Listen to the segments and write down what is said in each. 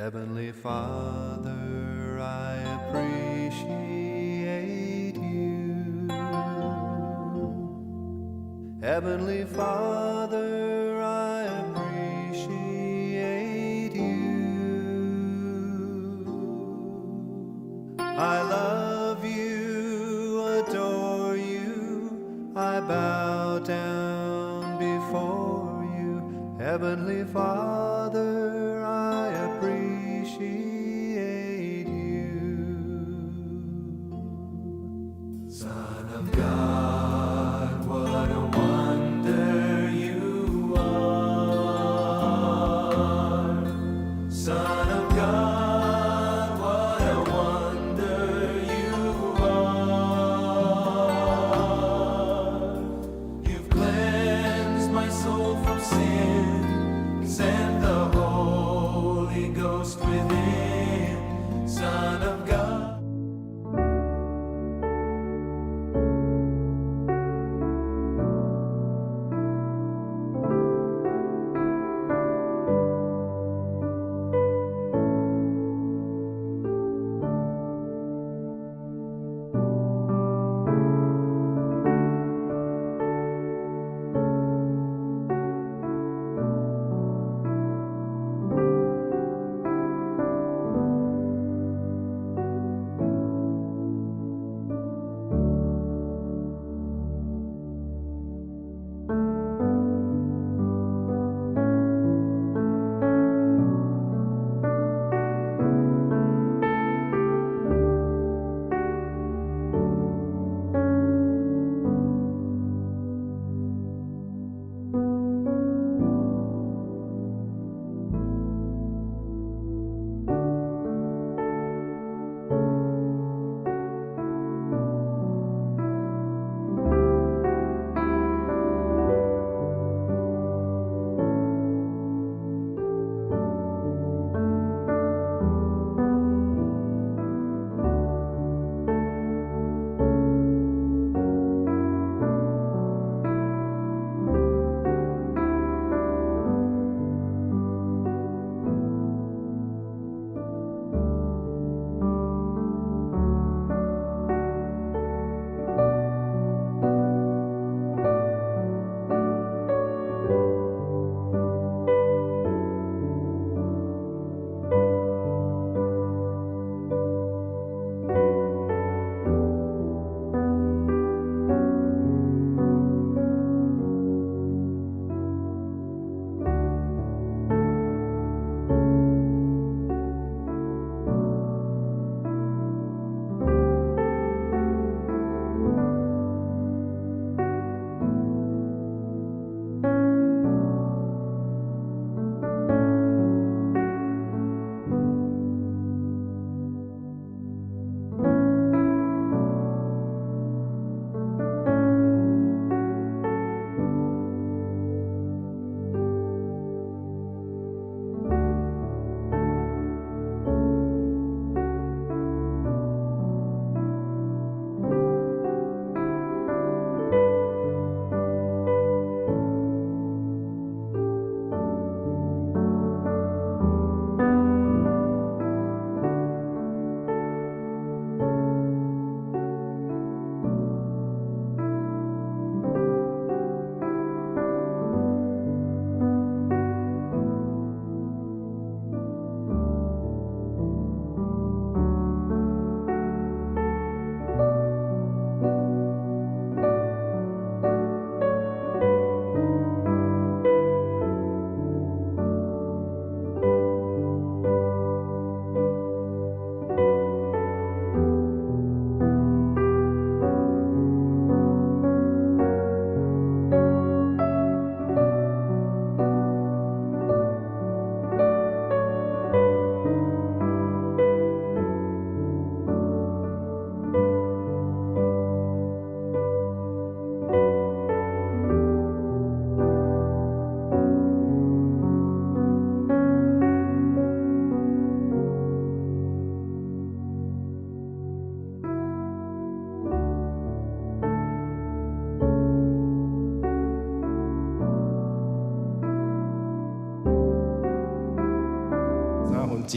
Heavenly Father, I appreciate you. Heavenly Father, I appreciate you. I love you, adore you, I bow down before you. Heavenly Father, I appreciate you. Son of God, what a wonder you are. Son of God, what a wonder you are. You've cleansed my soul from sin, sent the Holy Ghost within.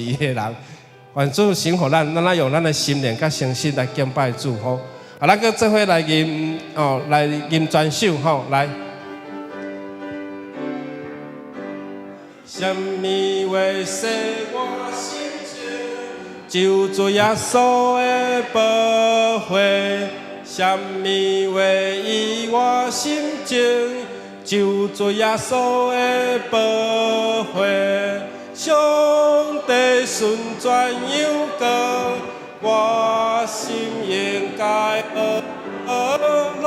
一个人。愿主成互咱，咱用咱的心灵甲诚实来敬拜主吼。啊，咱个做伙来吟来吟全首吼，来。什么话说我心情？就做耶稣的宝血。什么话依我心情？就做耶稣的宝血。上帝顺转有过，我心应该路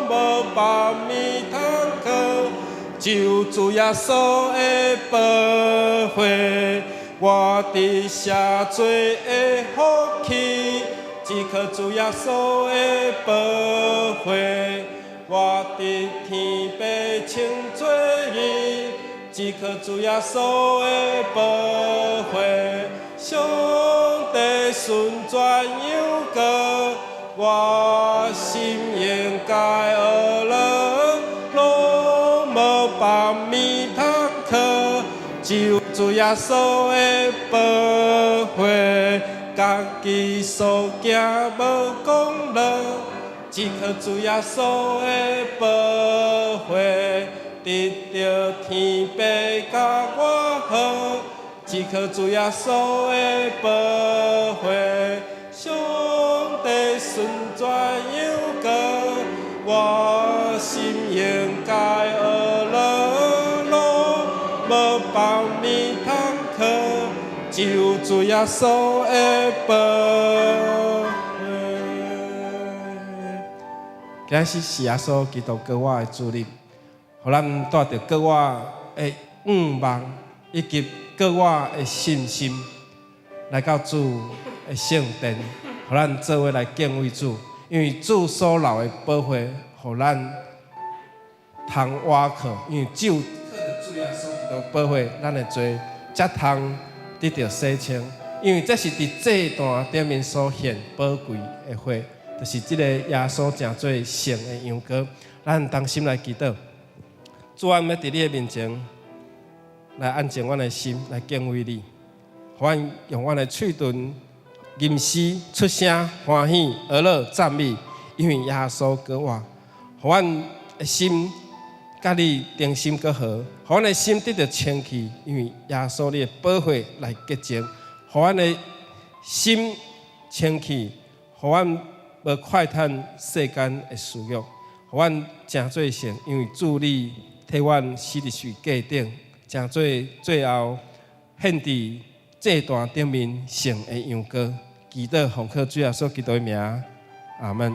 无把米通靠，就主耶稣的宝血，我的赦罪的福气，只靠主耶稣的宝血，我的天父清罪义。只靠主耶稣的宝血，上帝顺转有过，我心应该路无把米通靠，就主耶稣的宝血，家己所行无功劳，只靠主耶稣的宝血。得到天父甲我好，只靠主耶稣的宝血，上帝顺转有过，我心应该路无把米通靠，就主耶稣的宝血。今日是耶稣基督给我的主日。互咱带着各我的愿望，以及各我的信心，来到主的圣殿，互咱做伙来敬畏主。因为主所流的宝血，互咱通瓦靠。因为只有靠着主耶稣基督宝血，咱的罪才通得到洗清。因为这是伫祭坛顶面所献宝贵的血，就是这个耶稣正做圣的羊羔。咱当心来祈祷。主，我要伫你的面前来安静我的心，来敬畏你。我用我的嘴唇吟诗出声，欢喜而乐赞美，因为耶稣给我，互阮的心甲你定心搁好，互阮的心得到清气，因为耶稣你的宝血来洁净，互阮的心清气，互阮无快叹世间的事欲，互阮诚做圣，因为主你。替阮死伫十架顶，诚做最后献伫祭坛顶面圣的羊羔，祈祷奉靠主耶稣基督的名，阿门。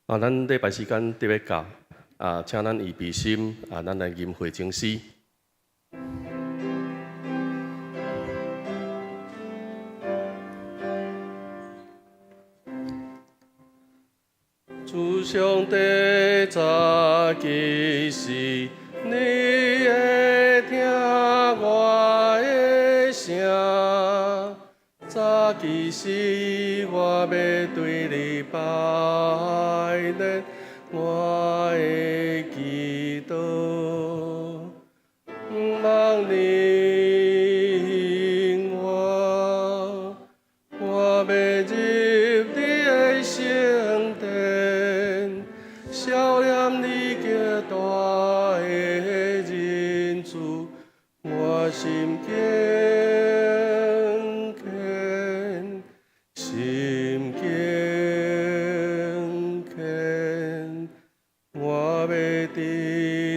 咱礼拜时间特别到，请咱预备心，咱来吟会情诗。主上帝早起时，你会听我的声。其实我要对你拜念我的祈祷，望你应我，我要入你的圣殿，少念你极大的仁慈，我心敬虔，心敬虔，我要伫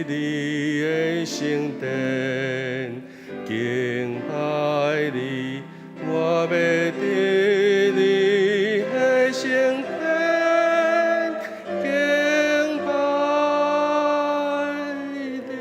你的圣殿敬拜你，我要伫你的圣殿敬拜你。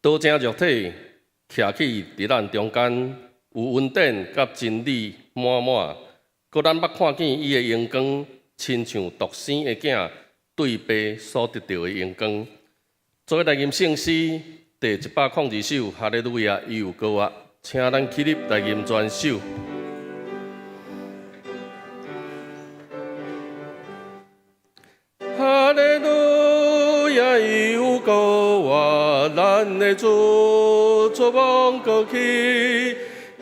道成肉体，徛起伫咱中间，有恩典甲真理满满。搁咱捌看见伊的荣光，亲像独生的囝对爸所得到的荣光。作为来吟圣诗第102首，哈利路亚，伊有歌啊，请咱起立来吟全首。哈利路亚，伊有歌啊，咱的主出望过去，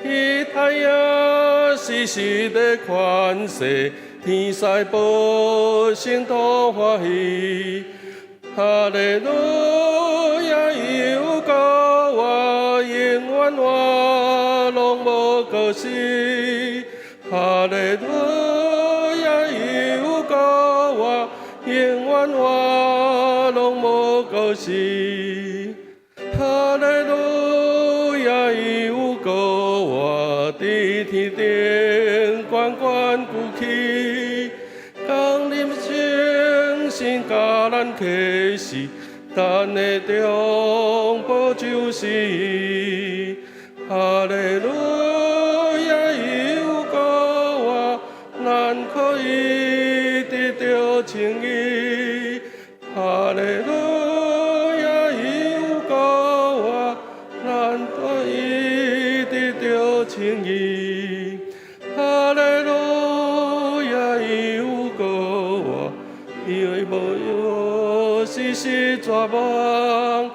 伊太阳时时的款势，天使报圣徒欢喜。哈利路亚，伊有歌啊，永远我拢无过失。哈利路亚，伊有歌啊，永远我拢无过失。哈利路亚，伊有歌啊，伫天顶悬悬举起，降临圣神甲咱启示，咱的中保就是伊。哈利路亚，伊有歌啊，咱可以得到称义。哈利路亚，伊有歌啊，咱可以得到称义。哈利路亚，伊有歌啊，因为无有时时绝望，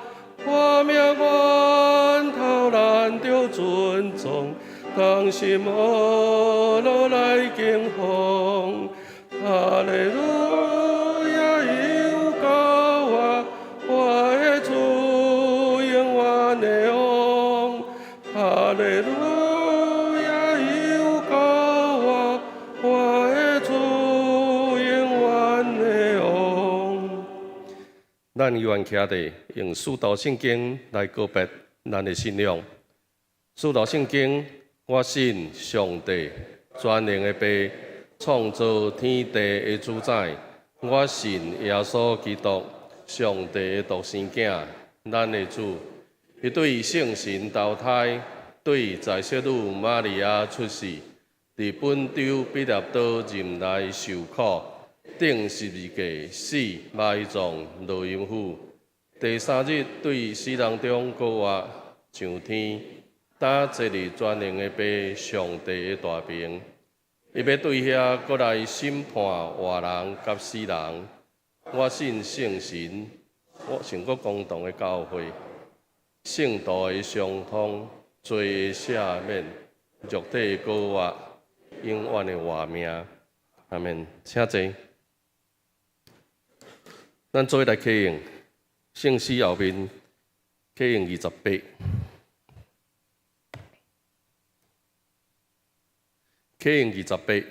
我命源头咱着尊重，当心无落来惊慌。哈利路亚，伊有歌啊，我的主永远的咱愿徛伫用四道圣经来告别咱的信仰。四道圣经，我信上帝全能的爸，创造天地的主宰。我信耶稣基督，上帝的独生囝，咱的主。伊对圣神投胎，对在小女玛利亚出世，伫本州彼得岛任内受苦，顶十字架死，埋葬落阴府。第三日对死人中高活上天，打坐伫全能的爸上帝的大名。伊要对遐过来审判活人甲死人。我信圣神，我信国公堂的教会，圣道的相通，罪的赦免，肉体的高活，永远的活命。阿免，请坐。咱做来启用圣诗后面启用28。启用28，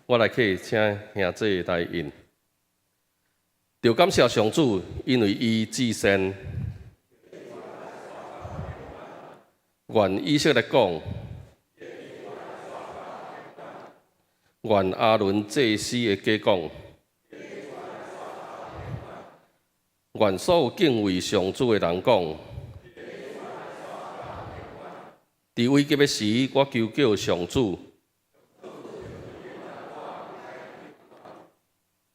我来启，请兄弟来印。着感谢上主，因为伊至善。愿以色列讲，愿阿伦祭司的家讲，愿所有敬畏上主的人讲。伫危急的时，我求救上主。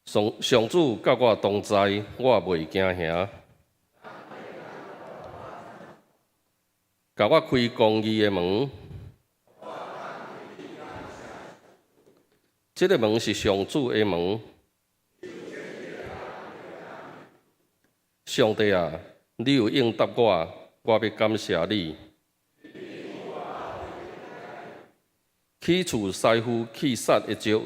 上主甲我同在，我袂惊吓。甲我开公义的门，这个门是上主的门。上帝啊，你有应答我，我要感谢你。去除师傅去杀的招，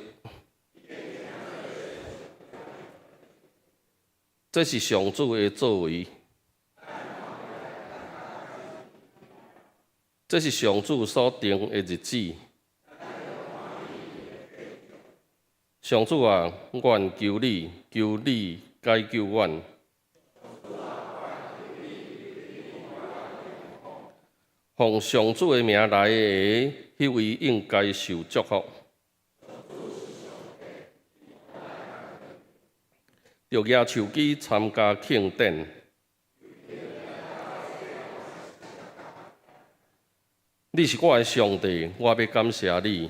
这是上主的作为，这是上主所定的日子。上主啊，愿求你，求你解救阮。奉上主的名来的，迄位应该受祝福。着举手机参加庆典。你是我的上帝，我要感谢你。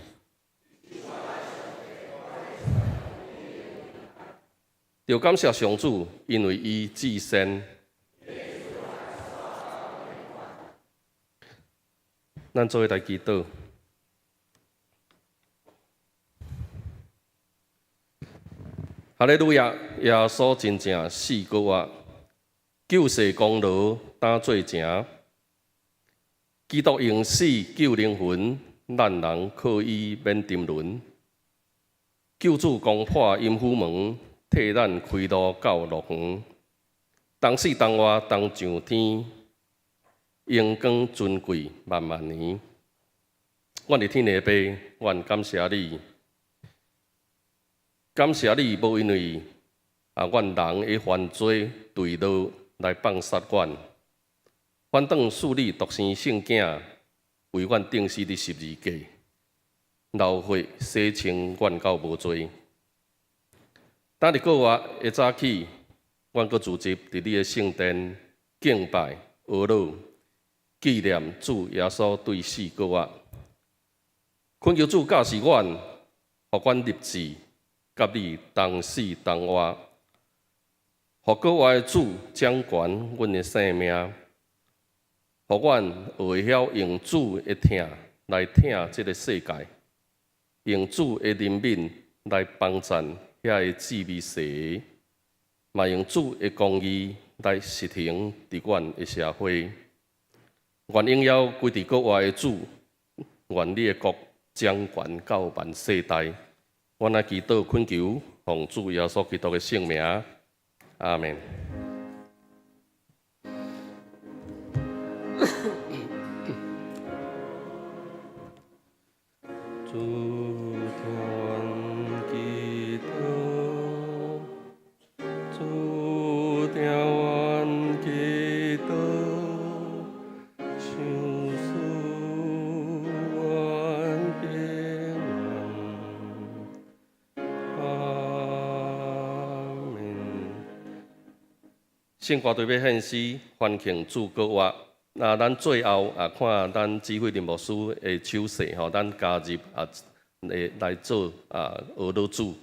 着感谢上主，因为伊至善。咱做伙来祈祷。哈利路亚！耶稣真正死过我，救世功劳担做成。基督用死救灵魂，咱人靠伊免沉沦。救主攻破阴府门，替咱开路到乐园。当死当活当上天。荣光尊贵万万年，我伫天的爸，愿感谢你，感谢你无因为阮人的犯罪对路来放杀阮，反倒赐你独生圣囝为阮钉死伫十字架，流血洗清阮到无罪。当日过活一早起，阮阁聚集伫你的圣殿敬拜阿老。纪念主耶稣对死过活，恳求主教示阮，互阮立志，甲你同死同活，互过活的主掌权阮的生命，互阮会晓用主的疼来疼这个世界，用主的怜悯来帮助遐个智美世，嘛用主的公义来实行伫阮的社会。愿应邀归伫国外的主，愿你的国掌权到万世代。我来祈祷恳求，奉主耶稣基督的圣名，阿门。主团祈祷，主圣歌队要献诗，欢庆主歌活。那咱最后看咱指挥林牧师的手势吼，咱加入来做俄罗主。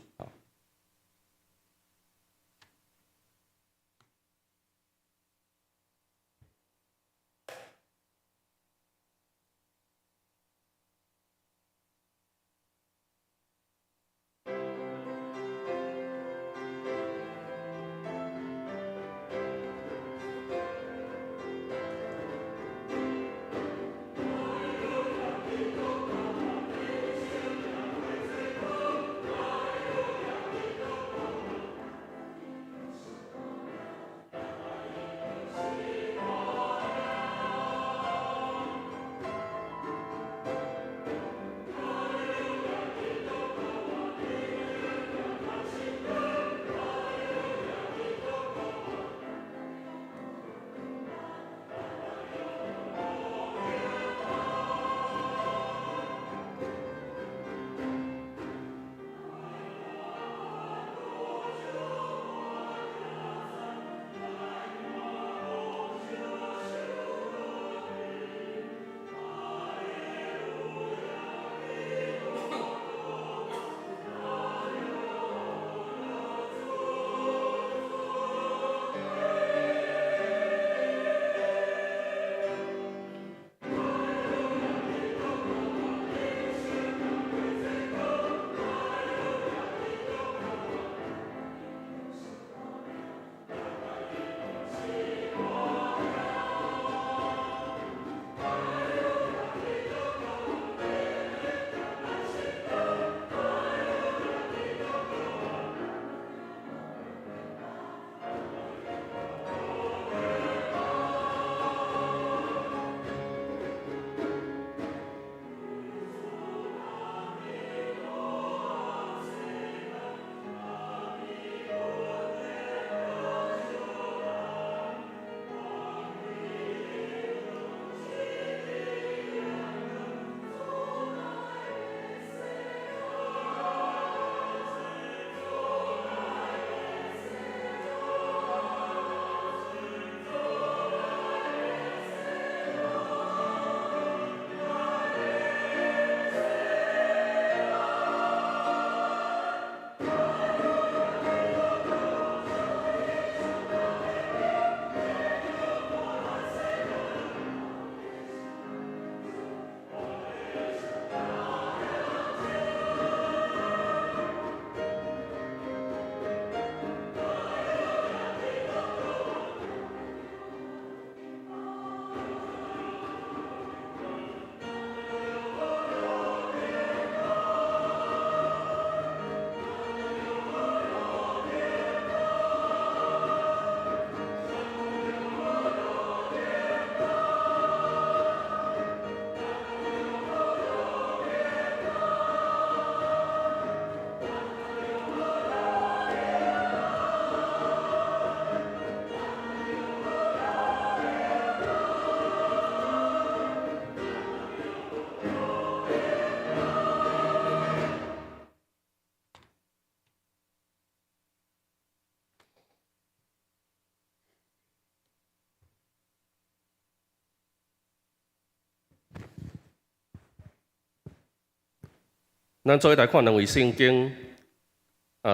咱做来看两位圣经，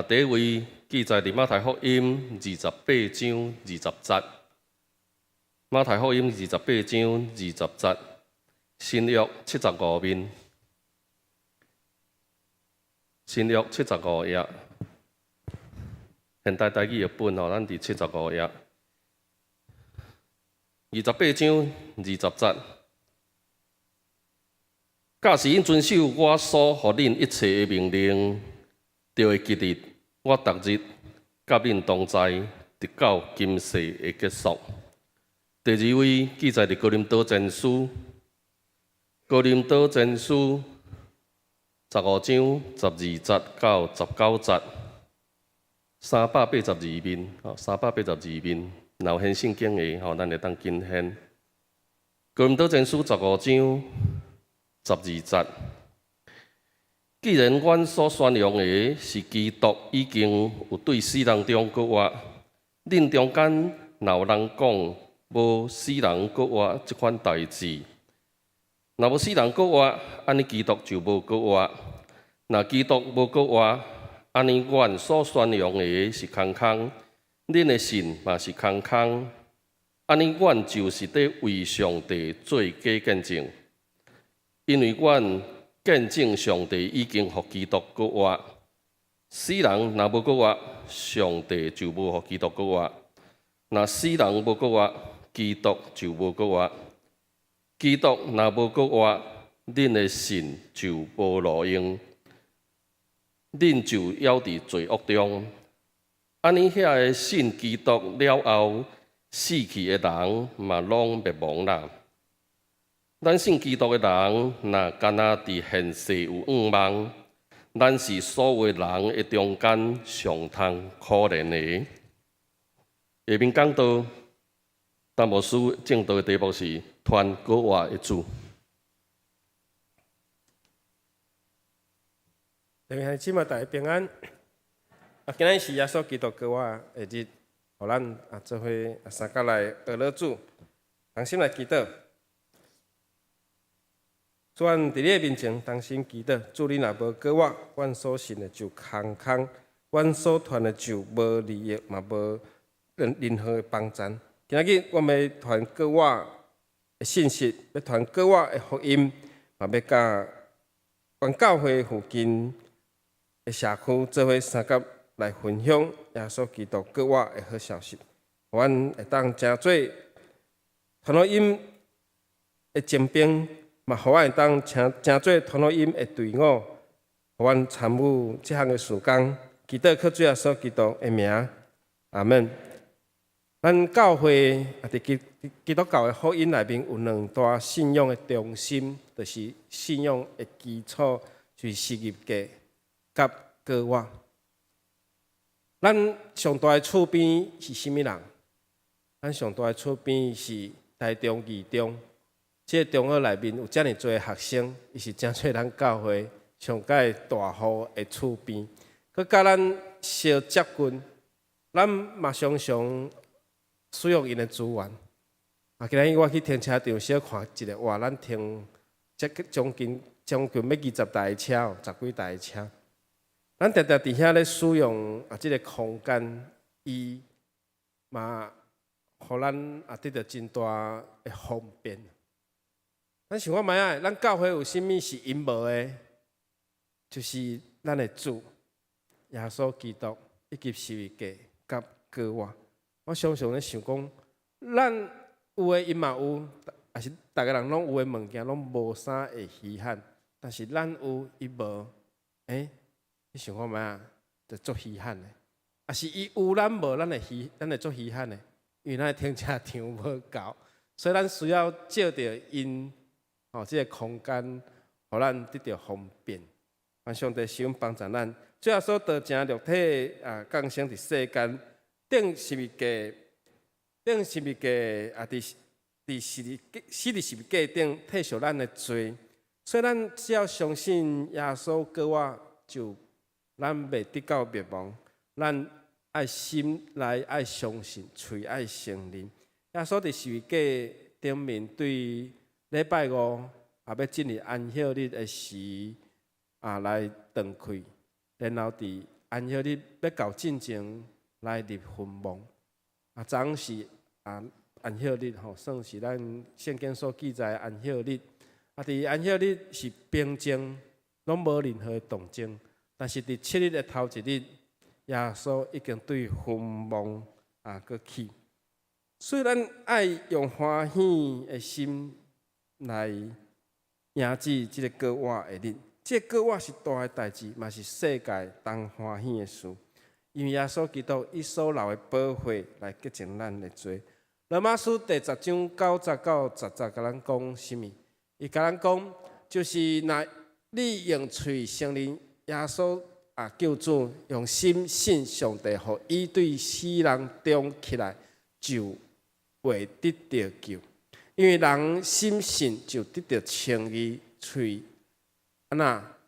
第一位记载伫马太福音28章20节，马太福音28章20节，新约75面，新約75頁，现代台語譯本吼，咱伫75頁，28章20節。假使因遵守我所予恁一切的命令，就会记得我逐日甲恁同在，直到今世的结束。第二位记载伫哥林多前书，哥林多前书15章12節到19節，382面，382面，有献聖經的吼，咱會當敬獻。哥林多前書15章12節，既然阮所宣揚的是基督已經有對死人中復活，恁中間若有人讲无死人搁活即款代志，若无死人搁活，安尼基督就无搁活。若基督无搁活，安尼阮所宣扬的是空空，恁的信嘛是空空。安尼阮就是伫为上帝做假见证，因为阮见证上帝已经互基督搁活。死人若无搁活，上帝就无互基督搁活；若死人无搁活，基督就无搁活。基督若无搁活，恁的信就无路用，恁就还伫罪恶中。安尼遐个信基督了后，死去的人嘛拢灭亡啦。咱信基督的人，若敢若伫现世有愿望，咱是所有人的中间上通可怜的。下面讲到，但牧师正道的题目是“团搁活的主”。弟兄姊妹大家平安。今日是耶稣基督搁活的日，互咱做伙三角来学了主，同心来祈祷。主，阮伫你的面前，同心祈祷。主，你若无搁活，阮所信的就空空，阮所传的就无利益，嘛无任何的帮助。今日我们要传搁活的信息，要传搁活的福音，嘛要甲阮教会附近的社区做伙三角来分享耶稣基督搁活的好消息。阮会当真做传福音的精兵，嘛，互阮会当真做传福音的队伍，互阮参与这项的事工。祈祷靠主耶稣基督的名，阿门。咱教会伫基督教的福音内面有两大信仰的中心，就是信仰的基础，就是十字架甲搁活。咱上大的厝边是啥物人？咱上大的厝边是台中二中，这个中学内面有遮尔多学生，伊是真做咱教会上界大户的厝边，佮甲咱相接近，咱嘛常常使用因的资源。今日我去停车场小看一个，哇，咱停将近要20台车哦，10几台车。咱常常伫遐咧使用即个空间，伊嘛，互咱得到真大的方便。咱想看卖啊，咱教会有啥物是因无的？就是咱的主耶稣基督以及十字架甲搁活。我常常咧想讲，咱有诶伊嘛有，也是逐个人拢有诶物件，拢无啥会稀罕。但是咱有伊无，你想看卖啊？就足稀罕诶。也是伊有咱无，咱会足稀罕诶。因为咱停车场无够，所以咱需要借着因即个空间，互咱得到方便。上帝想帮助咱，最后所道成肉体降生伫世间，顶十字架，伫死伫十字架顶替赎咱的罪。所以咱只要相信耶稣搁活，就咱袂得到灭亡。咱爱心内爱相信，嘴爱承认。耶稣伫十字架顶面对礼拜五要进入安息日的时来断开，然后伫安息日要到进前来入坟墓。昨昏是安息日算是咱圣经所记载的安息日。伫安息日是平静，拢无任何动静。但是伫7日的头一日，耶稣已经对坟墓过去。所以咱爱用欢喜的心来迎接这个搁活的日。这个搁活是大的代志，嘛是世界当欢喜的事。因为耶稣基督以所流的宝血来洁净咱的罪。罗马书第10章90到10甲咱讲什么？伊甲咱讲，就是若你用嘴承认耶稣救主，用心信上帝，互伊对死人中起来，就会得到救。因为人心信就得到称义，嘴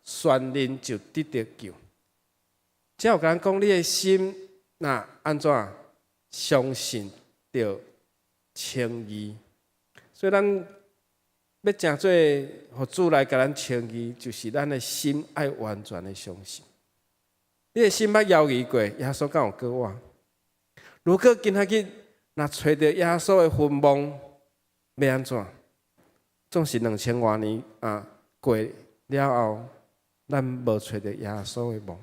宣认就得到救。只有甲咱讲，你的心若安怎相信着称义。所以咱要真做，互主来甲咱称义，就是咱的心爱完全的相信。你的心捌犹豫过，耶稣敢有过我？如果今仔日若找到耶稣的坟墓，要安怎？总是2000多年过了后，咱无找到耶稣的墓。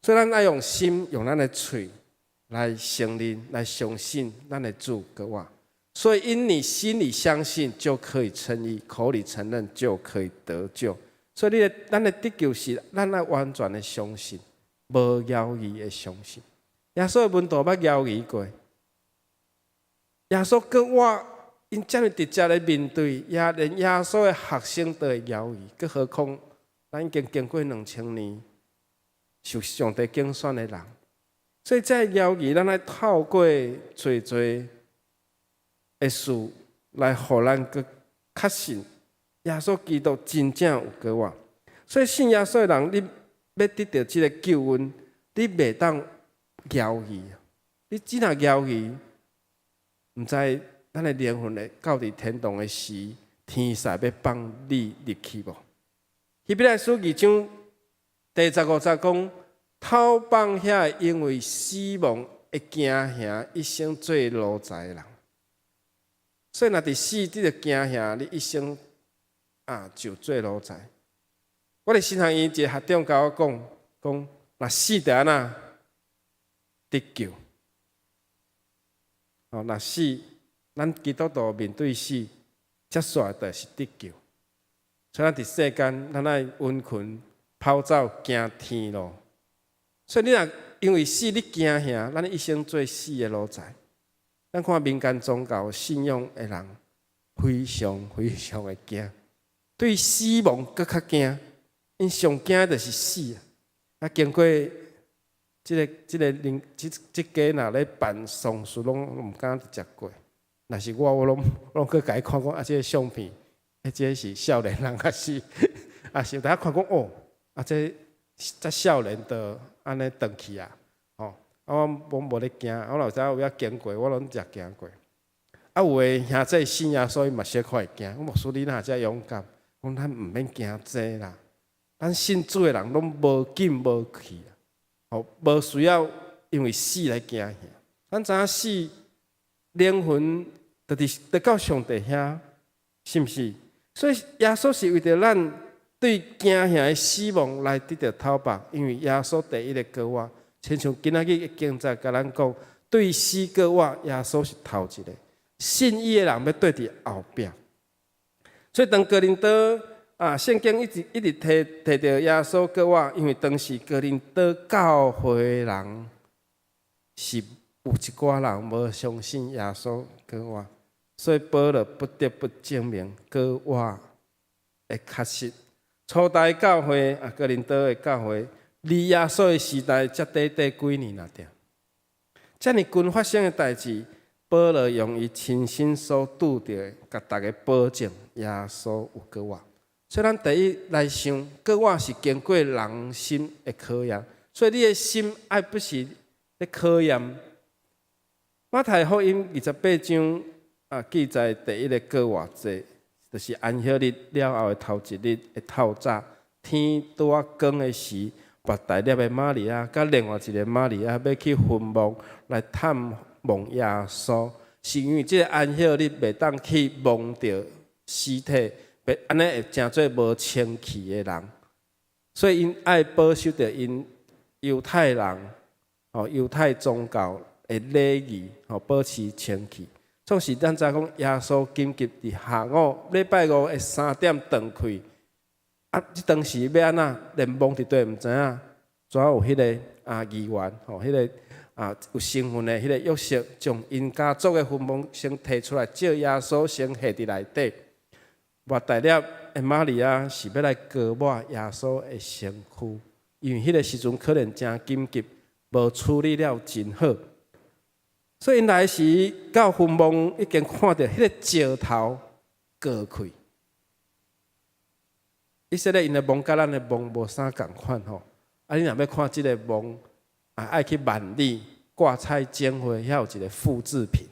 所以咱爱用心，用咱的嘴来承认、来相信咱的主过我。所以因你心里相信，就可以称义；口里承认，就可以得救。所以咱的得救是咱爱完全的相信，无犹豫的相信。耶稣的门徒捌犹豫过，耶稣跟我因这么直接的面对，连耶稣的学生都会犹豫，更何况咱已经经过2000年受上帝拣选的人。所以这犹豫，咱来透过做的事来，互咱更确信耶稣基督真正有过我。所以信耶稣的人，你要得到这个救恩，你袂当犹豫。你只若犹豫，唔知咱的灵魂会到伫天堂的时，天使要放你入去无？希伯来书2章第15节讲，偷放遐因为死亡会惊吓，一生做奴才的人。所以若伫死，你就惊吓，你一生就做奴才。我伫新学院一个学长甲我讲，若死就安那得救。若死，咱基督徒面对死，接煞就是得救。所以咱伫世间，咱爱温困、跑走、行天路。所以你若因为死你惊吓，咱一生做死的奴才。咱看民间宗教信仰的人，非常非常的惊，对死亡更较惊。因上惊的就是死经过这家若咧办丧事，拢唔敢食过。若是我拢去甲伊看讲这个相片，这是少年人还是是大家看讲这少年的安尼转去我无咧惊，我老早有遐经过，我拢食惊过。有诶兄弟信耶稣，伊嘛小可会惊。我牧师你若遮勇敢，讲咱毋免惊这啦。咱信主诶人拢无紧无气无需要因为死来惊吓。咱知影死，灵魂就是到上帝遐，是毋是？所以耶稣是为着咱对惊吓诶死亡来得到讨白，因为耶稣第一个过我。亲像今仔日的经节甲咱讲，对死过我，耶稣是头一个，信伊的人要对伫后壁。所以当哥林多圣经一直提到耶稣过我，因为当时哥林多教会人是有一寡人无相信耶稣过我，所以保罗不得不证明过我的确实。初代教会哥林多的教会。离耶稣的时代才短几年啦，遮尔近发生的代志，保罗用伊亲身所拄着的，甲大家保证耶稣有过我。所以咱第一来想，过我是经过人心的考验，所以你的心爱不是咧考验。马太福音28章记载第一个过我节，就是安息日了后的头一日的透早，天拄光的时。把大粒的玛利亚，甲另外一个玛利亚要去坟墓来探望耶稣，是因为这个安息日袂当去望着尸体，安尼会诚做无清气的人，所以因爱保守着因犹太人犹太宗教的礼仪保持清气。总是咱知讲耶稣紧急伫下午礼拜5的3点断开。这当时要安那，连望伫对毋知影，怎有迄个议员迄个有身份的迄个约瑟，将因家族的坟墓先摕出来，借耶稣先下伫内底。偌大粒的玛利亚是要来割抹耶稣的身躯，因为迄个时阵可能真紧急，无处理了真好。所以因来时到坟墓已经看到迄个石头割开。以色列因的墓甲咱的墓无啥共款你若要看即个墓爱去万里挂菜煎花，遐有一个复制品，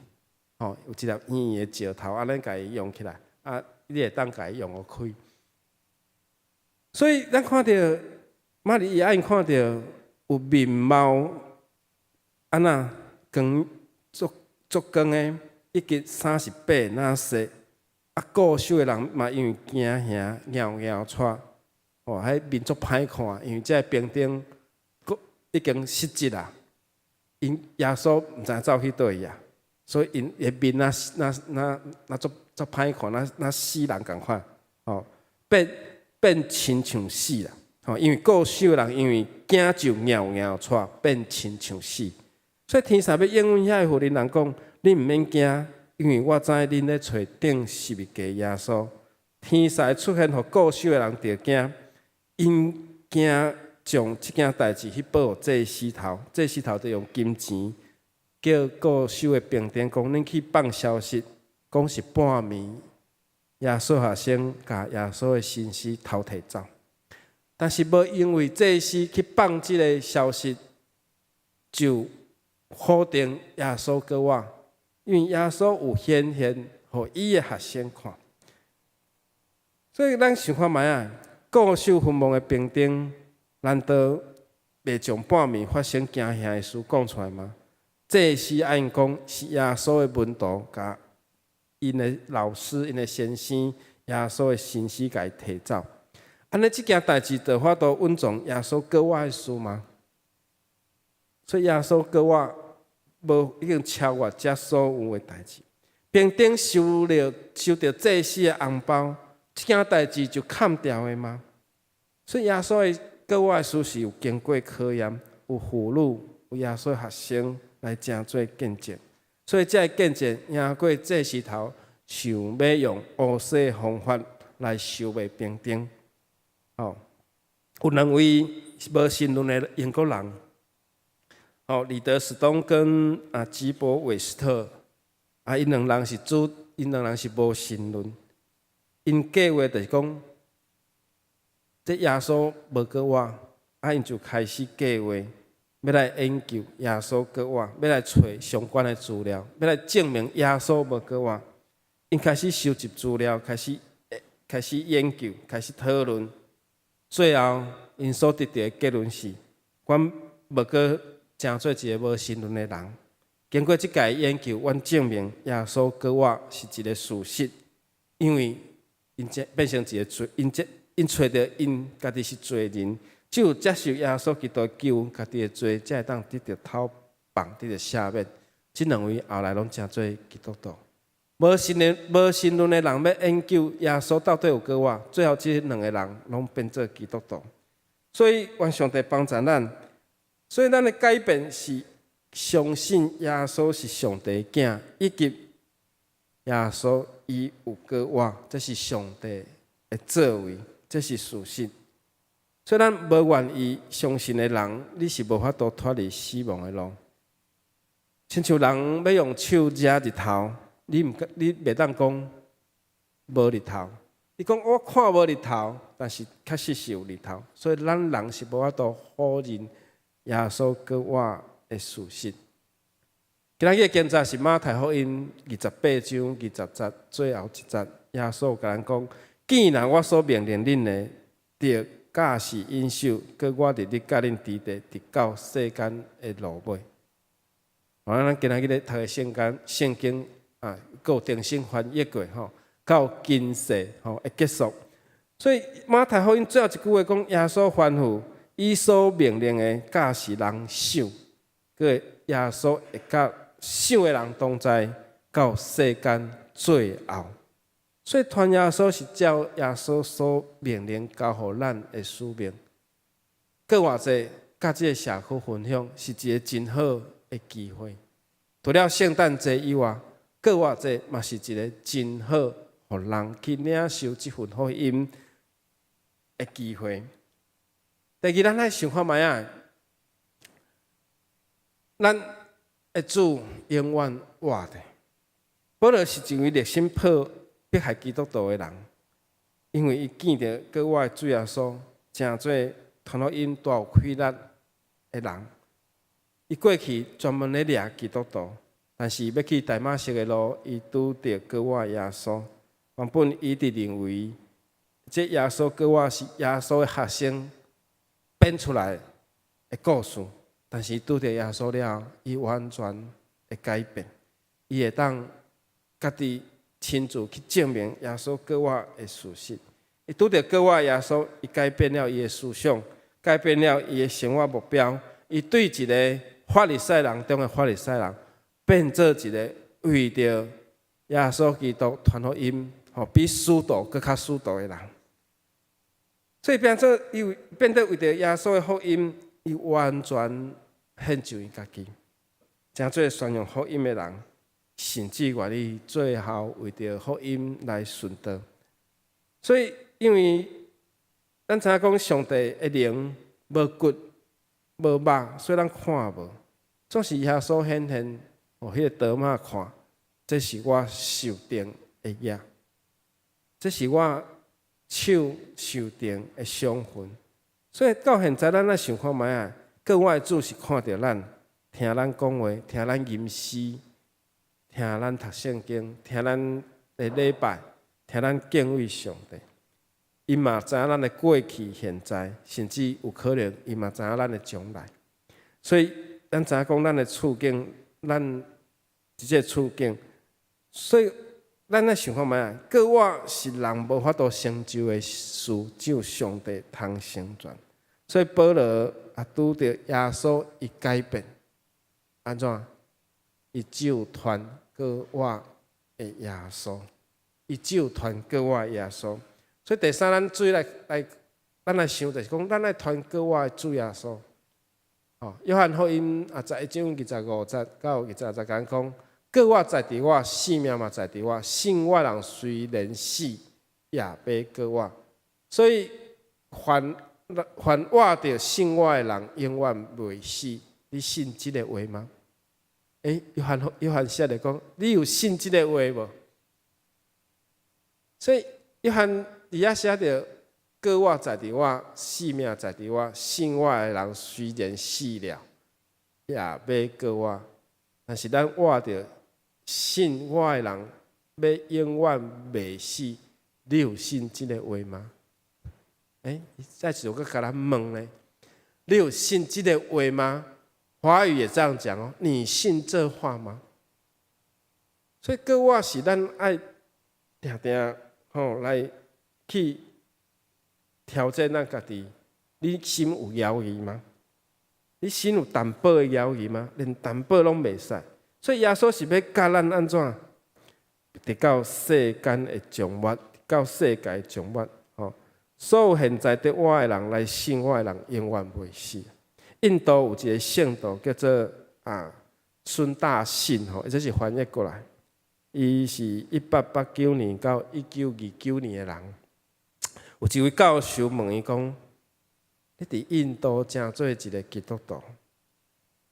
吼，有一粒圆圆的石头，安尼甲伊用起来，啊，你会当甲伊用互开。所以咱看到玛利亚因看到有面貌，安那光足光的，以及衫是白那色，啊，固守的人嘛因为惊吓，摇摇喘，哦，迄面足歹看，因为这兵丁已经失职啦。因耶稣毋知走去倒去啊，所以因的面那足歹看，那死人共款，哦，变亲像死啦，哦，因为固守的人因为惊就摇摇喘，变亲像死。所以天使要应允遐个妇人人讲，你毋免惊，因为我知恁咧找顶十字架耶稣。天使出现，互固守的人着惊，因惊将即件代志去报祭司头，祭司头就用金钱叫固守的兵丁讲，恁去放消息，讲是半暝，耶稣学生甲耶稣的信息偷摕走。但是无因为祭司去放即个消息，就否定耶稣个我，因为耶稣有显现，互伊的学生看。所以咱想看卖啊，固守坟墓的兵丁，难道袂将半暝发生惊吓的事讲出来吗？这是按讲是耶稣的门徒，甲因的老师、因的先生，耶稣的信息甲伊摕走。安尼即件代志，就法度稳重耶稣个我的事吗？所以耶稣个我无已经超越这所有的代志。兵丁收到祭司的红包，即件代志就砍掉的吗？所以耶稣的个我的事是有经过考验，有俘虏，有耶稣的学生来正做见证。所以这见证赢过祭司头，想要用乌色方法来收买兵丁。哦，有两位无信论的英国人。哦，李德史东跟吉伯韦斯特，因两人是因两人是无神论，因计划就是讲，这耶稣无过我，因就开始计划要来研究耶稣过我，要来找相关的资料，要来证明耶稣无过我。因开始收集资料，开始研究，开始讨论，最后因所得到的结论是，阮无过成做一个无神论的人。经过即届研究，阮证明耶稣过我是一个事实，因为因变成一个罪，因找到因家己是罪人，只有接受耶稣基督救家己的罪，才会当得到讨放，得到赦免。即两位后来拢成做基督徒。无神论的人要研究耶稣到底有过我，最后即两个人拢变做基督徒。所以愿上帝帮助咱。所以咱的改变是相信耶稣是上帝的囝，以及耶稣伊有过我，这是上帝的作为，这是事实。所以咱无愿意相信的人，你是无法度脱离死亡的路。亲像人要用手遮日头，你袂当讲无日头。你讲我看无日头，但是确实是有日头。所以咱人是无法度否认耶稣过我的事实。今日的经节是马太福音28章20节最后一节，耶稣甲咱讲：既然我所命令恁的，着假是应守，搁我伫你甲恁伫地，直到世间的落尾。咱今日咧读的圣经还有定性翻译过吼，到今世会结束。所以马太福音最后一句话讲：耶稣吩咐。伊所命令的，假是人想，个耶稣会甲想的人同在，到世间最后。所以传耶稣是照耶稣所命令交互咱的使命。搁偌济甲即个社区分享，是一个真好的机会。除了圣诞节以外，搁偌济嘛是一个真好，互人去领受即份福音的机会。第二，咱来想看卖啊，咱的主永远活的。保罗是一位热心迫害基督徒的人，因为伊见到过我的主耶稣，诚做传福音大有气力的人。伊过去专门咧掠基督徒，但是要去大马色的路，伊拄着哥我耶稣。原本伊直认为，这耶稣哥我是耶稣的学生编出来的故事，但是拄着耶稣了后，伊完全会改变，伊会当家己亲自去证明耶稣哥我的事实。伊拄着哥我耶稣，伊改变了伊的思想，改变了伊的生活目标。伊对一个法利赛人中的法利赛人，变做一个为着耶稣基督传福音，比使徒更较使徒的人。所以变做伊变得为着耶稣的福音，伊完全献就伊家己，真做宣扬福音的人，甚至愿意最后为着福音来顺道。所以，因为咱知影讲上帝的灵无骨无肉，所以咱看无。总是耶稣显现，互迄个多马看，这是我受定的业，这是我手受定的伤痕。所以到现在，咱来想看卖啊，各位主是看到咱，听咱讲话，听咱吟诗，听咱读圣经，听咱的礼拜，听咱敬畏上帝。伊嘛知影咱的过去、现在，甚至有可能伊嘛知影咱的将来。所以，咱知影讲咱的处境，咱即个处境，所以咱来想看卖啊，各我是人无法度成就的事，只有上帝通成全。所以保罗也拄着耶稣伊改变，安怎？伊只有传各我的耶稣，伊只有传各我的耶稣。所以第三，咱注意咱来想，就是讲，咱来传各我的主耶稣。约翰福音21章25节到26节讲，各我在伫我，性命嘛在伫我，信我人虽然死，也要各我。所以凡活着信我的人，永远袂死。你信即个话吗？约翰写的讲，你有信即个话无？所以约翰伫遐写着，各我在伫我，性命在伫我，信我的人虽然死了，也要各我。但是咱活着信我的人，要永远袂死。你有信即个话吗？再次我搁甲咱问呢，你有信即个话吗？华语也这样讲哦，你信这话吗？所以各我是咱爱定定来去挑战咱家己。你心有犹豫吗？你心有淡薄的犹豫吗？连淡薄拢袂使。所以耶稣是要教咱安怎？直到世间的终末，到世界的终末。所有现在对我的人来信我的人，永远袂死。印度有一个圣徒叫做孙大信，这是翻译过来。伊是1889年到1929年的人。有一位教授问伊讲：你伫印度正做一个基督徒，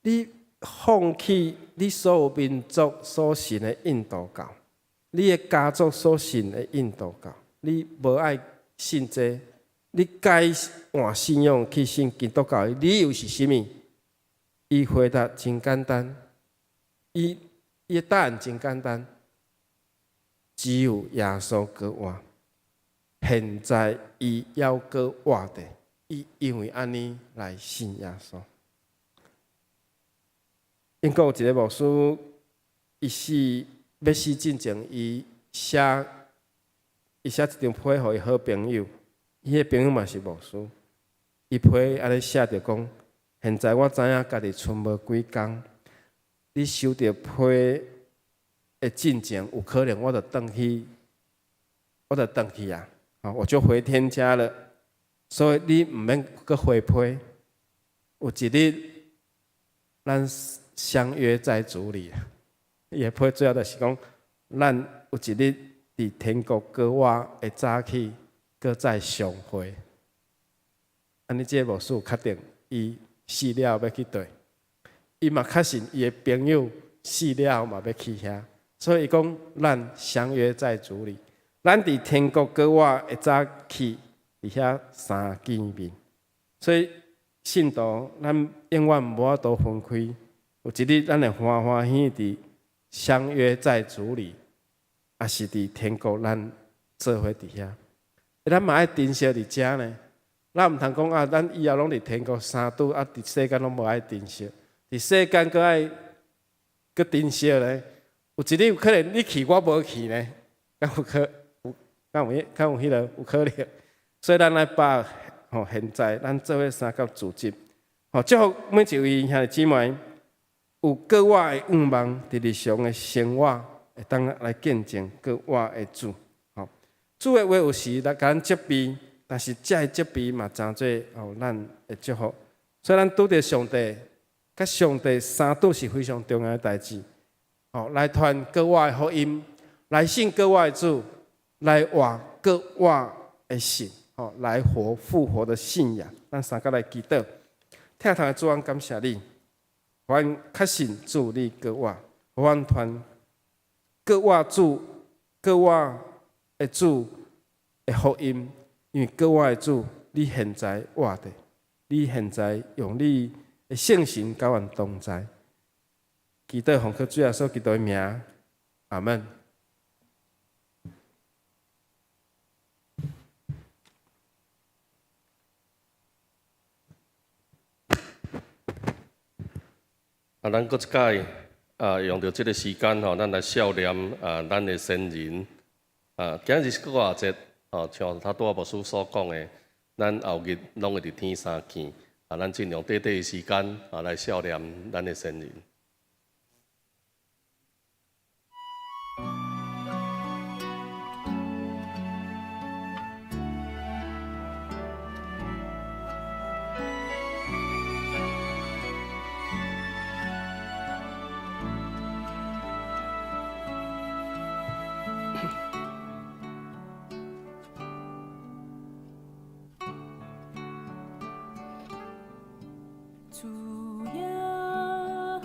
你放弃你所有民族所信的印度教，你的家族所信的印度教，你无爱信这，你该换信仰去信基督教的理由是啥物？伊回答真简单，伊的答案真简单，只有耶稣搁活。现在伊要搁活的，伊因为安尼来信耶稣。英国有一个牧师，伊要死之前，伊写一张批互伊好朋友，伊迄朋友嘛是牧师，伊批安尼写着讲：现在我知影家己剩无几工，你收到批的进前，有可能我就转去啊，我就回天家了。所以你毋免搁回批，有一日咱相约在主里。伊的批最后就是讲，咱有一日伫天国搁我会早起，搁再相会。安尼，这个牧师确定伊死了要去佗，伊嘛确信伊的朋友死了嘛要去遐，所以伊讲咱相约在主里，咱伫天国搁我会早起，伫遐三见面。所以信徒咱永远无法度分开有一日咱会欢欢喜喜相约在主里，也是伫天国咱做伙伫遐。咱嘛爱珍惜伫遮呢。咱毋通讲啊，咱以后拢伫天国三拄啊，伫世间拢无爱珍惜，伫世间搁爱搁珍惜呢。有一日有可能你去我无去呢，敢有迄个有可能？所以咱来把现在咱做伙三角组织，祝福每一位兄弟姊妹有各我的愿望，伫日常的生活会当来见证各我的主。主的话有时来甲咱责备。但是这个责备嘛，真做咱的祝福。所以咱拄着上帝，甲上帝三拄是非常重要的代志。来传各我的福音，来信各我的主，来活各我的信，来活复活的信仰。咱三个来祈祷，听堂的主安感谢你，我确信主你各我，我传各我主，各我的主的福音。因为各我的主，你现在活着，你现在用你的圣神甲阮同在。祈祷奉靠主耶稣基督的名，阿门。咱搁一届用到这个时间咱来悼念咱的先人今日是国外节。像他拄仔牧师所讲的，咱后日拢会伫天相见。咱尽量短短的时间来悼念咱的先人。主呀，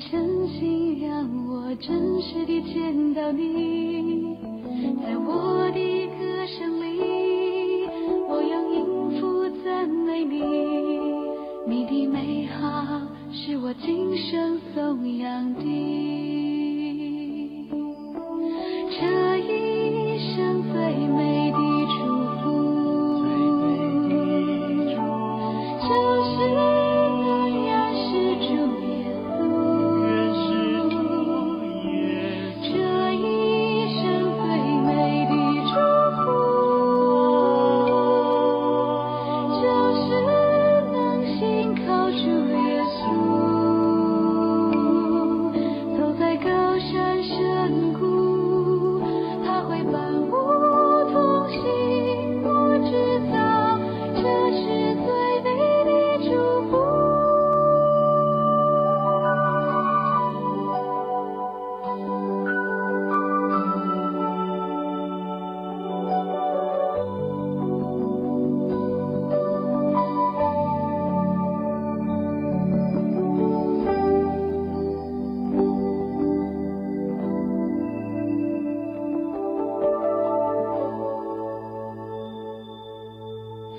真心，让我真实地见到你。在我的歌声里，我用音符赞美你。你的美好是我今生颂扬的。这一生最美的祝福，就是能认识主耶稣。这一生最美的祝福，就是能信靠主耶稣。走在高山深谷，他会伴我同行。我知道这是最美的祝福。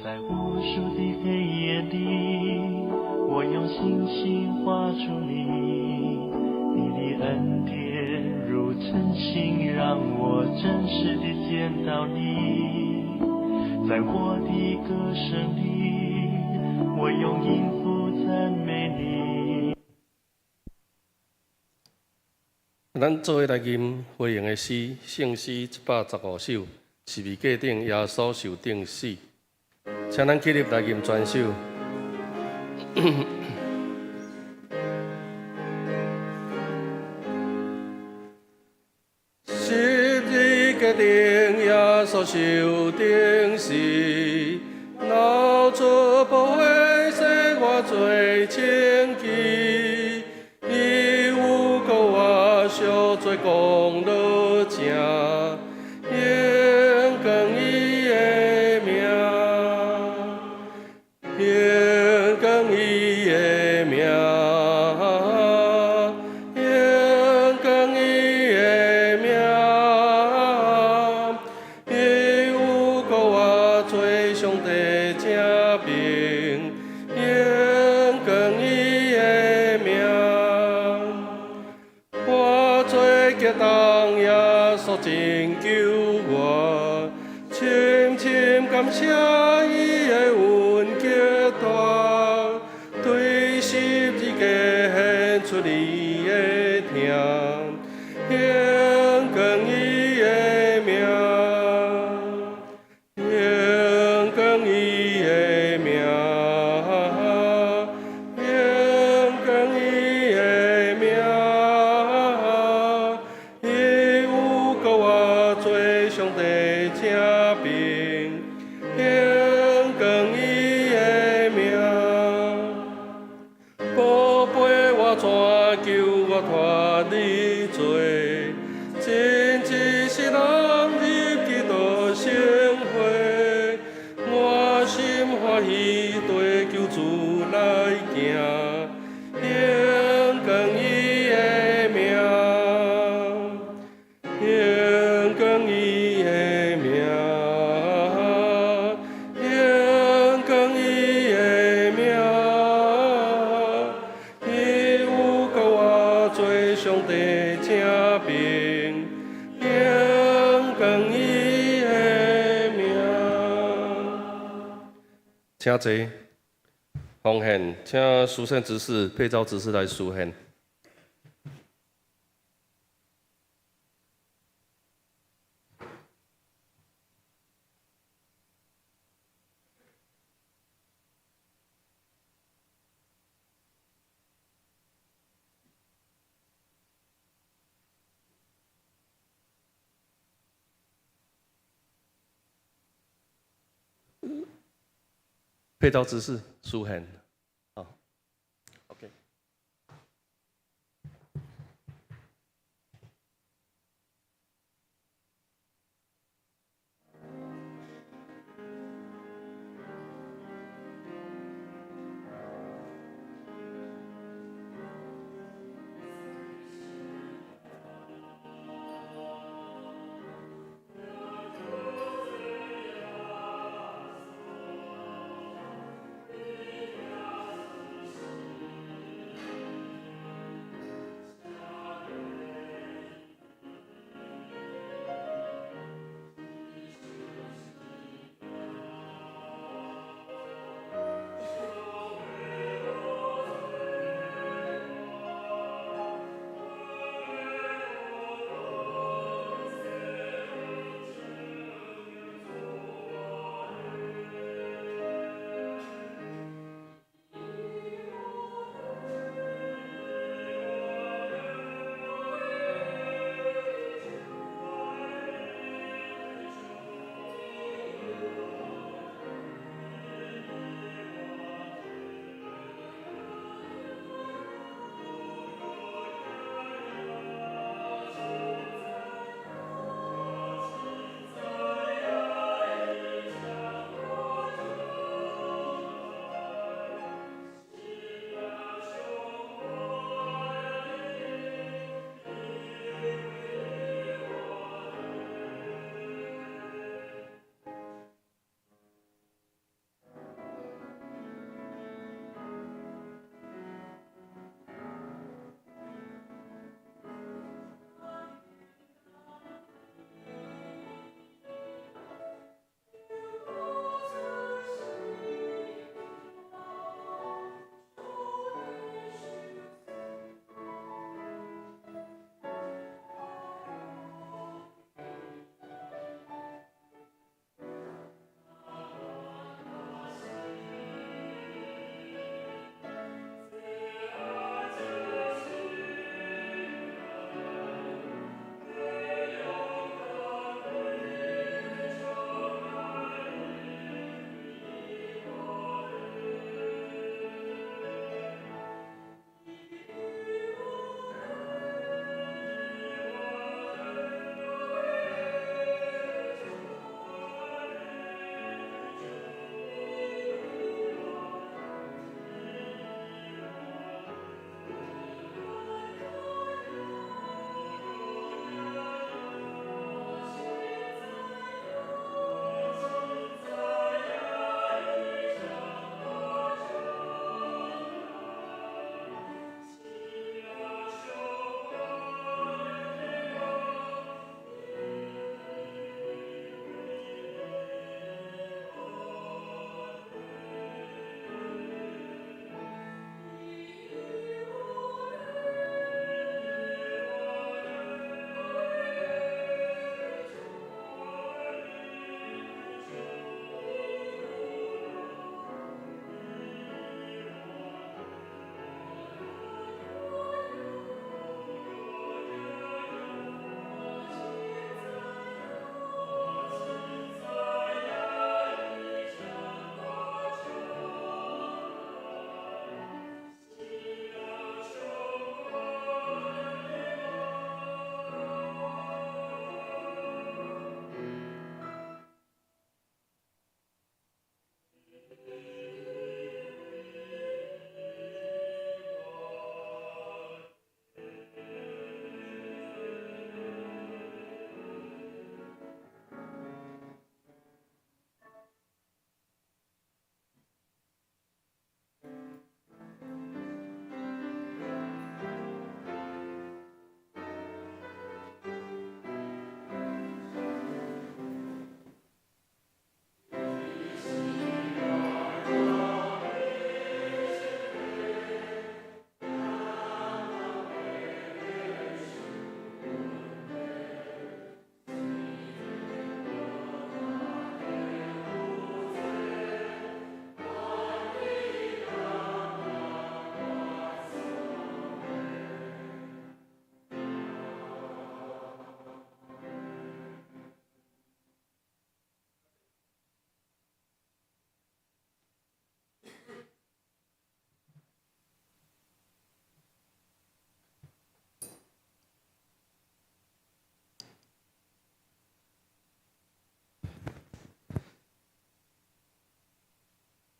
在无数的黑夜里，我用星星画出你，你的恩典如晨星，让我真实地见到你。在我的歌声里，我用音符赞美你。咱做伙来吟回应的诗，圣诗115首，是未界定耶稣受定死。请咱起立来吟全首。十字架定耶稣受定死，流出宝血洗我罪清洁，伊有给我赎罪功劳正，应更伊的名，应更伊的名，应更伊的名，伊有给我做上帝正平，应更伊的名。我做激动耶稣拯救我，深深感谢伊的恩极大，对十字架献出你的疼，应更伊的名，应更伊的名，应更伊的名，伊有给我做上帝正平，应更伊的名。宝贝，我怎求我脱离罪？真一世人入基督生活，我心欢喜对救主来行，应更伊的名，应更伊的名，应更伊的名，伊有给我做上帝正平，应更伊的名。请坐，奉献，请书圣执事、配召执事来书献。配召执事书献，好 ，OK。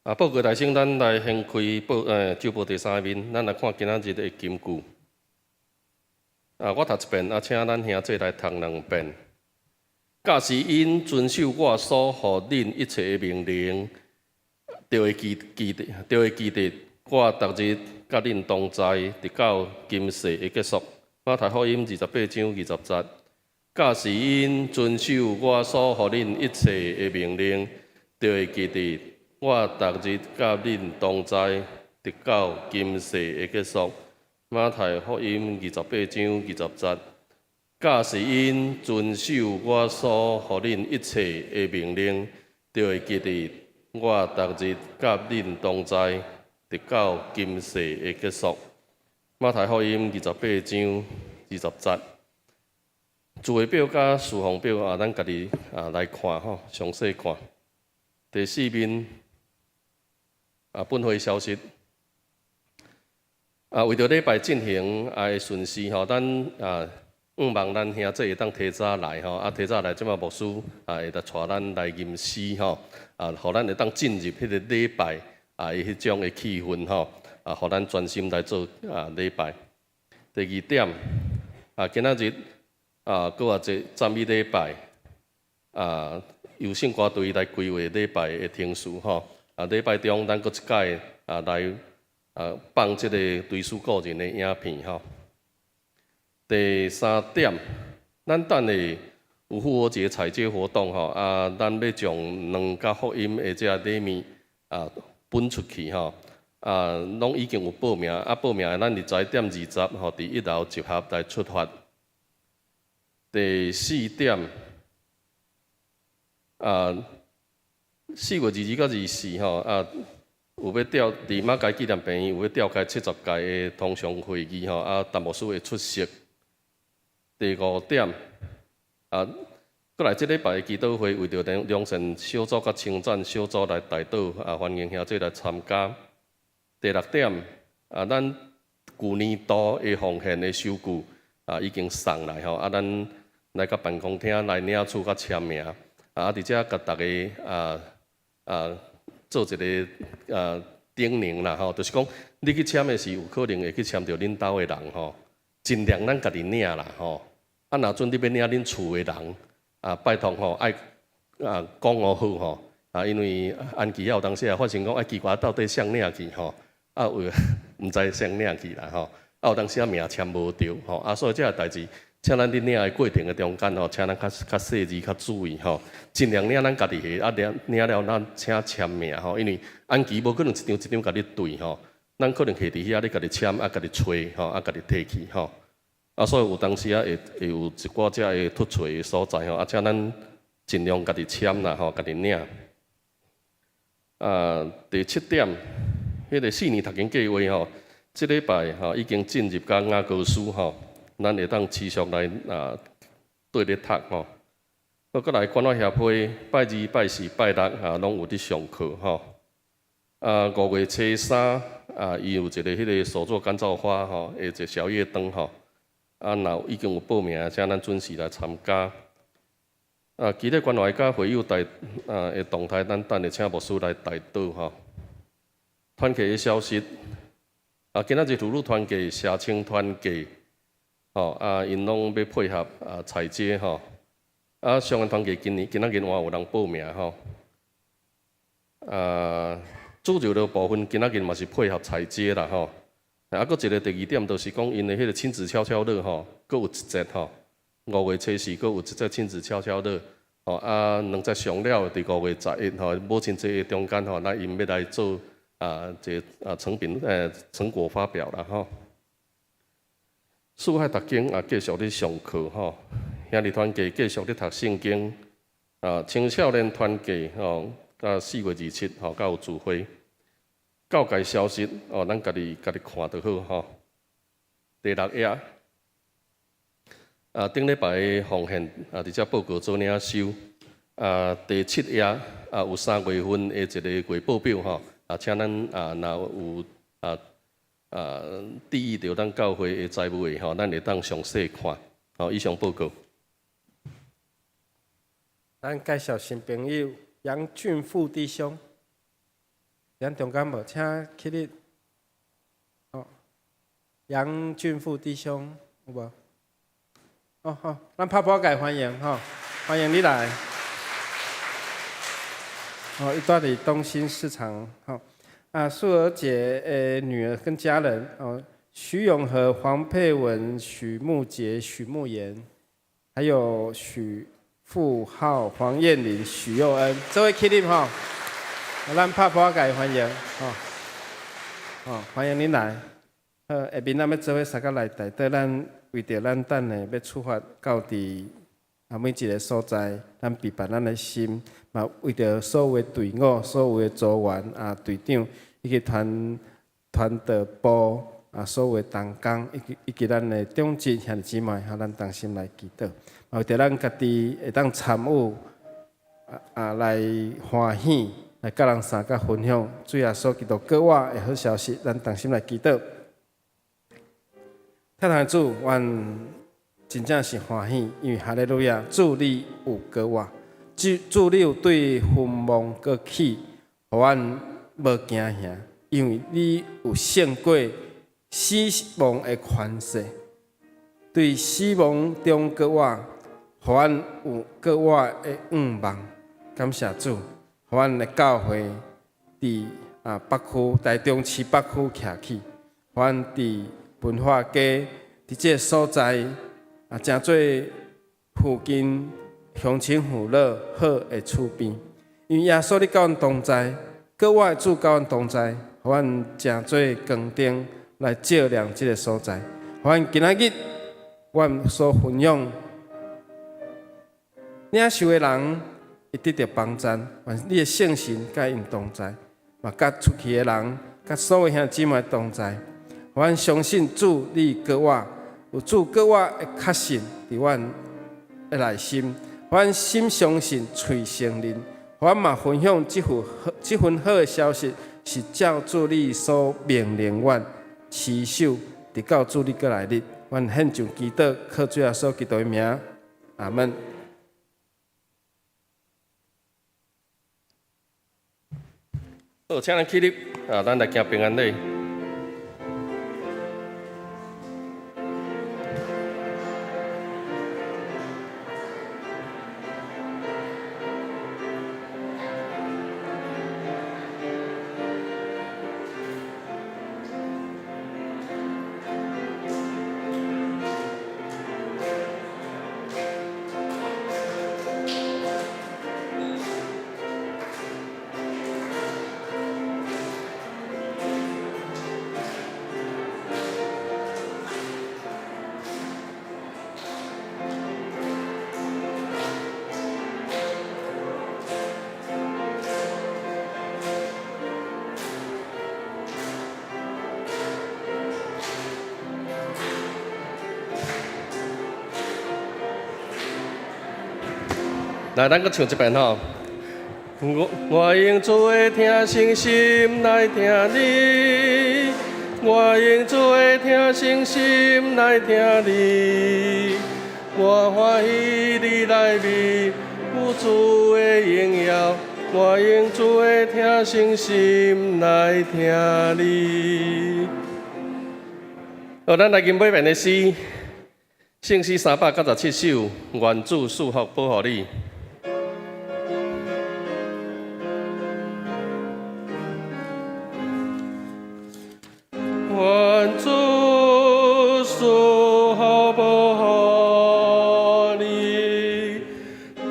报告大圣，咱来掀开旧报第3面，咱来看今仔日的金句。我读一遍，请咱兄弟来读2遍。假使因遵守我所予恁一切的命令，就会记得我逐日甲恁同在，直到今世的结束。马太福音28章20节。假使因遵守我所予恁一切的命令，就会记得我逐日甲恁同在，直到今世的结束。马太福音28章20节。假使因遵守我所予恁一切的命令，就会记得我逐日甲恁同在，直到今世的结束。马太福音28章20节。字汇表甲事项表咱家己来看吼，详细看。第4面本会消息为着礼拜进行的顺序吼，咱望咱兄弟会当提早来吼，提早来即马牧师会当带咱来吟诗吼，互咱会当进入迄个礼拜迄种的气氛吼，互咱专心来做礼拜。第2点今仔日搁有一个赞美礼拜由圣歌队来规划礼拜的程序吼，礼拜中咱搁一届来放即个追思故人的影片吼。第3点，咱等下有复活节彩节活动吼，咱要将2甲福音的这礼物分出去吼，拢已经有报名，报名的咱21点20吼，伫1楼集合来出发。第4点4月22到24吼，有要伫马街纪念病院有要召开70届的通常会议吼，陈牧师会出席。第5点过来即礼拜的祈祷会，为着良善小组甲称赞小组来带导，欢迎兄弟来参加。第6点咱旧年度的奉献的收据已经送来吼，咱来甲办公厅来领取甲签名，伫遮甲大家做一个叮咛啦吼，就是讲你去签的时，有可能会去签着恁兜的人吼，尽量咱家己领啦吼。若阵你要领恁厝的人拜托吼，爱讲好吼，因为安琪有当时发生讲奇怪到底谁领去吼，有毋知谁领去啦吼，有当时名签无着吼，所以这个代志，请咱伫领的过程的中间吼，请咱较细致、较注意吼，尽量领咱家己的，领了咱请签名吼，因为安琪无可能一张一张甲你对吼，咱可能摕伫遐你家己签，家己吹吼，家己摕去吼。所以有当时会有一寡只会突出的所在吼，请咱尽量家己签啦吼，家己领。第7点，迄个4年读经计划吼，即礼拜已经进入到雅各书吼，咱会当持续来对咧读吼。搁来关爱协会拜2、拜4、拜6拢有伫上课吼。5月初3伊有一个迄个手作干燥花吼，一个小夜灯吼。若已经有报名，请咱准时来参加。其他关怀甲会友的动态，咱等下请牧师来带导吼。团契的消息，今仔日如路团契、社青团契，吼因拢要配合彩节吼。相关团契今仔日有人报名吼。主要的部分今仔日嘛是配合彩节啦吼。搁一个第2点，就是讲因的迄个亲子悄悄乐吼，搁有一节吼，5月初4搁有一节亲子悄悄乐，吼2节上了，伫5月11吼，母亲节的中间吼，咱因要来做这成果发表啦吼。四海读经继续咧上课吼，兄弟团契继续咧读圣经，青少年团契吼，到4月27吼，才有聚会。教界消息咱家己看就好吼。第6页顶礼拜的奉献伫遮报告做领收。第7页有3月份的一个月报表吼，请咱若有注意到咱教会的财务的吼，咱会当详细看。以上报告。咱介绍新朋友杨俊富弟兄。咱中间无，请起立。哦，杨俊富弟兄有无？哦好，咱拍拍介欢迎吼，欢迎你来。哦，一段伫东兴市场吼。啊，素儿姐女儿跟家人哦，徐永和、黄佩文、许慕杰、许慕言，还有许富浩、黄燕玲、许佑恩，这位起立吼。咱拍拍介欢迎，欢迎您来。下面咱要做伙三个来台，带咱为着咱等下要出发到伫每一个所在，咱备办咱的心，嘛为着所有的队伍、所有的组员队长以及团队部所有的同工，以及咱的长职兄弟姊妹，咱同心来祈祷，为着咱家己会当参与来欢喜。来甲人三甲分享，主耶稣基督国我的好消息，咱同心来祈祷。太太主，阮真正是欢喜，因为哈利路亚，主你有国我，主你有对坟墓过起，互阮无惊吓，因为你有胜过死亡的权势，对死亡中国我，互阮有国我的盼望。感谢主。互阮的教会伫北区台中市北区徛起，互阮伫文化街伫这个所在诚做附近乡亲父老好的厝边。因为耶稣你甲阮同在，国我的主甲阮同在，互阮诚做光灯来照亮这个所在。互阮今仔日阮所分享领受的人。会得到帮助，你的圣神甲因同在，嘛甲出去的人，甲所有兄弟姊妹同在。阮相信主，你国我有主国我的确信伫阮的内心，阮心相信，喙承认。阮嘛分享这份好的消息，是照主你所命令阮持守，直到主你过来日。阮献上祈祷，靠主耶稣基督的名，阿门。好，请咱起立，咱来行平安礼。来，咱搁唱一遍吼。我用主的听心心来听你，我用主的听心心来听你，我欢喜你来面有主的荣耀，我用主的听心心来听你。好，咱来吟尾面的诗，圣诗397首，愿主赐福保护你。愿主赐福保护你，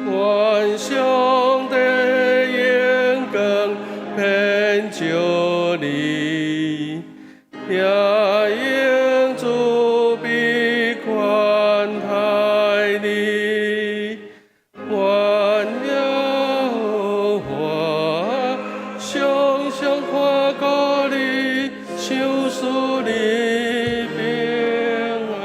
愿上帝眼光偏照你，也应主必宽待你，愿耶和华常常看顾你。求属你平安。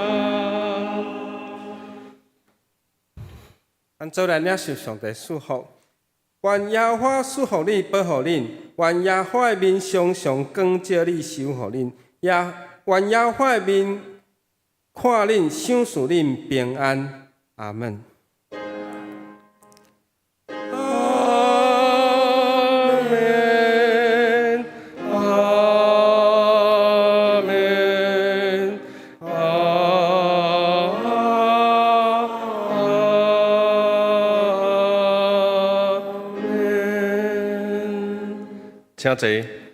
咱做咱领受上帝祝福，愿耶和华赐福你，保护恁；愿耶和华的面常常光照你，守护恁；愿耶和华的面看恁，赏赐恁平安。阿门。阿门。请坐。